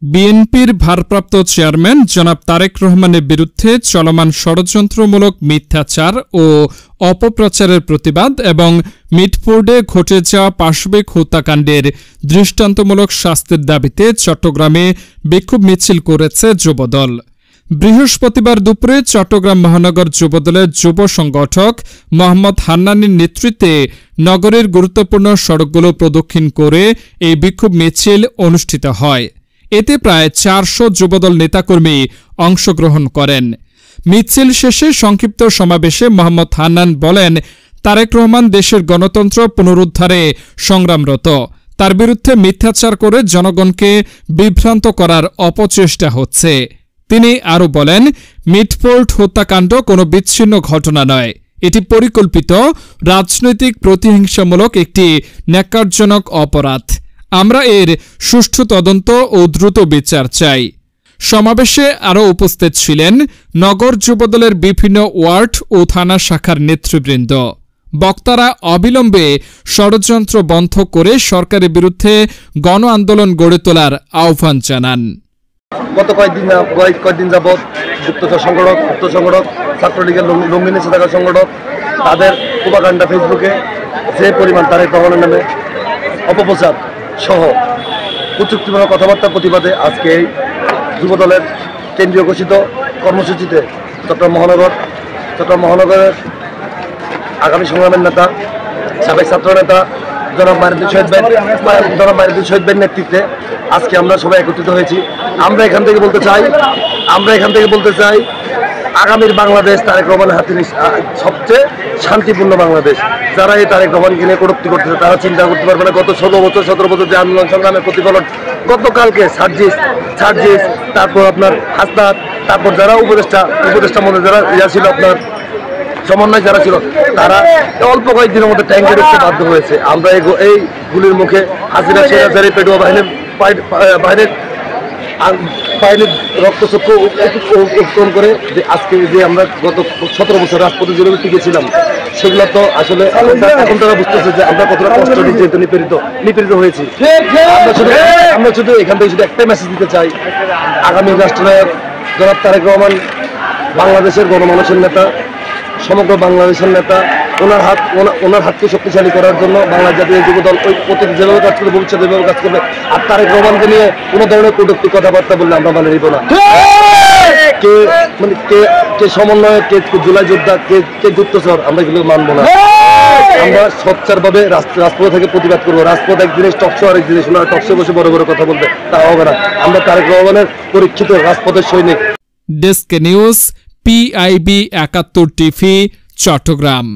বিএনপির ভারপ্রাপ্ত চেয়ারম্যান জনাব তারেক রহমানের বিরুদ্ধে চলমান ষড়যন্ত্রমূলক মিথ্যাচার ও অপপ্রচারের প্রতিবাদ এবং মিটফোর্ডে ঘটে যাওয়া পাশবিক হত্যাকাণ্ডের দৃষ্টান্তমূলক শাস্তির দাবিতে চট্টগ্রামে বিক্ষোভ মিছিল করেছে যুবদল। বৃহস্পতিবার দুপুরে চট্টগ্রাম মহানগর যুবদলের যুব সংগঠক মোহাম্মদ হান্নানের নেতৃত্বে নগরের গুরুত্বপূর্ণ সড়কগুলো প্রদক্ষিণ করে এই বিক্ষোভ মিছিল অনুষ্ঠিত হয়। এতে প্রায় 400 যুবদল নেতাকর্মী অংশগ্রহণ করেন। মিছিল শেষে সংক্ষিপ্ত সমাবেশে মোহাম্মদ হান্নান বলেন, তারেক রহমান দেশের গণতন্ত্র পুনরুদ্ধারে সংগ্রামরত। তার বিরুদ্ধে মিথ্যাচার করে জনগণকে বিভ্রান্ত করার অপচেষ্টা হচ্ছে। তিনি আরও বলেন, মিটফোর্ড হত্যাকাণ্ড কোনো বিচ্ছিন্ন ঘটনা নয়, এটি পরিকল্পিত রাজনৈতিক প্রতিহিংসামূলক একটি ন্যাক্কারজনক অপরাধ। আমরা এর সুষ্ঠু তদন্ত ও দ্রুত বিচার চাই। সমাবেশে আরও উপস্থিত ছিলেন নগর যুবদলের বিভিন্ন ওয়ার্ড ও থানা শাখার নেতৃবৃন্দ। বক্তারা অবিলম্বে ষড়যন্ত্র বন্ধ করে সরকারের বিরুদ্ধে গণ আন্দোলন গড়ে তোলার আহ্বান জানান। গত কয়েকদিন যাবৎ গুপ্তচর সংগঠক ছাত্রলীগের লুঙ্গি নিচে থাকা সংগঠক তাদের প্রোপাগান্ডা ফেসবুকে যে পরিমাণ তারেক রহমানের নামে অপপ্রচার সহ কুচুক্তিমূলক কথাবার্তার প্রতিবাদে আজকে এই যুবদলের কেন্দ্রীয় ঘোষিত কর্মসূচিতে চট্টগ্রাম মহানগরের আগামী সংগ্রামের নেতা সাবেক ছাত্র নেতা জনাব মাইনুদ্দিন শহীদ ভাইয়ের নেতৃত্বে আজকে আমরা সবাই একত্রিত হয়েছি। আমরা এখান থেকে বলতে চাই আগামীর বাংলাদেশ তারেক রহমানের হাতে সবচেয়ে শান্তিপূর্ণ বাংলাদেশ। যারা এই তারেক রহমানকে নিয়ে কটূক্তি করতেছে তারা চিন্তা করতে পারবে না গত 17 বছর যে আন্দোলন সংগ্রামের প্রতিফলন। গতকালকে সার্জিস, তারপর আপনার হাসনাত, তারপর যারা উপদেষ্টা মধ্যে যারা ছিল আপনার সমন্বয় যারা ছিল তারা অল্প কয়েকদিনের মধ্যে ট্যাঙ্কে ঢুকতে বাধ্য হয়েছে। আমরা এই গুলির মুখে হাসিনা সেনাচারী পেটুয়া বাহিনীর রক্তচক্ষু উত্তোলন করে আজকে যে আমরা গত 17 বছর রাজপথে যেভাবে টিকেছিলাম সেগুলো তো আসলে এখন তারা বুঝতেছে যে আমরা কতটা কষ্ট যেহেতু নিপীড়িত হয়েছি। আমরা শুধু এখান থেকে শুধু একটাই মেসেজ দিতে চাই, আগামী রাষ্ট্রনায়ক জনাব তারেক রহমান বাংলাদেশের গণমানুষের নেতা, সমগ্র বাংলাদেশের নেতা। ওনার হাতকে শক্তিশালী করার জন্য বাংলা জাতীয় যুবদল অতীত যেভাবে কাজ করবে ভবিষ্যতে যেভাবে কাজ করবে। আর তারেক রহমানকে নিয়ে কোনো ধরনের কটূক্তি কথাবার্তা বললে আমরা মানে নিব না। কে সমন্বয়, কে জুলাই যোদ্ধা, কে গুপ্তচর, আমরা এগুলো মানবো না। আমরা সোচ্চারভাবে রাজপথ থেকে প্রতিবাদ করবো। রাজপথ এক জিনিস, টকশো আরেক জিনিস। ওনারা টকশো বসে বড় বড় কথা বলবে, তা হবে না। আমরা তারেক রহমানের পরীক্ষিত রাজপথের সৈনিক। Desk news, PIB 71 TV, Chittagong.